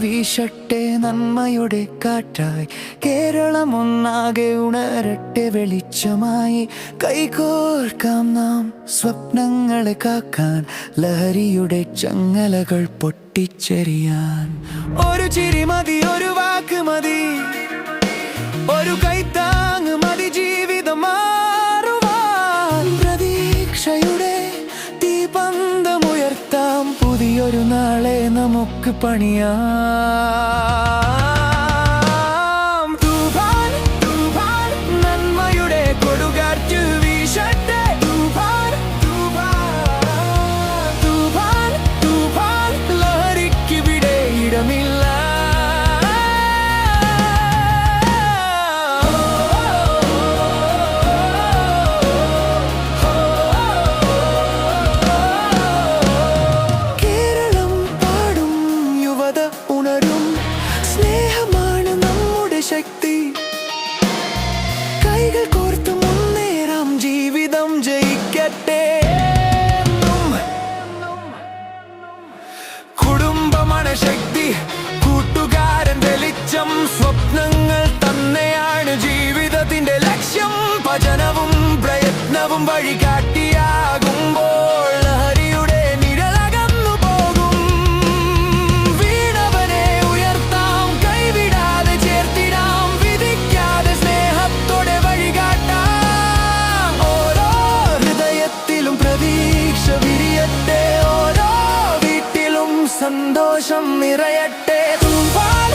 വീശട്ടെ നന്മയുടെ കാറ്റായി. കേരളം ഒന്നാകെ ഉണരട്ടെ വെളിച്ചമായി. കൈകോർക്കാം നാം സ്വപ്നങ്ങളെ കാക്കാൻ, ലഹരിയുടെ ചങ്ങലകൾ പൊട്ടിച്ചെറിയാൻ. ഒരു ചിരി മതി, ഒരു വാക്ക് മതി, ഒരു കൈത്താങ് മതി ജീവിതം മാറുവാൻ. പ്രതീക്ഷയുടെ തീപന്തമുയർത്താം, പുതിയൊരു നാളെ നമുക്ക് പണിയാം. തൂഫാൻ തൂഫാൻ നന്മയുടെ കൊടുകാറ്റ് വീശട്ടെ. തൂഫാൻ തൂഫാൻ തൂഫാൻ തൂഫാൻ ലഹരിക്കിവിടെ ഇടമില്ല. സ്നേഹമാണ് നമ്മുടെ ശക്തി. കൈകൾ കോർത്ത് മുന്നേറാം, ജീവിതം ജയിക്കട്ടെ. കുടുംബമാണ് ശക്തി, കൂട്ടുകാരൻ വെളിച്ചം. സ്വപ്നങ്ങൾ തന്നെയാണ് ജീവിതത്തിന്റെ ലക്ഷ്യം. ഭജനവും പ്രയത്നവും വഴികാട്ടിയാകുമ്പോൾ ലഹരിയുടെ നിഴലകന്നു പോകും. വീണവനെ ഉയർത്താം, കൈവിടാതെ ചേർത്തിടാം, വിധിക്കാതെ സ്നേഹത്തോടെ വഴികാട്ടാം. ഓരോ ഹൃദയത്തിലും പ്രതീക്ഷ വിരിയട്ടെ, ഓരോ വീട്ടിലും സന്തോഷം നിറയട്ടെ. തൂഫാൻ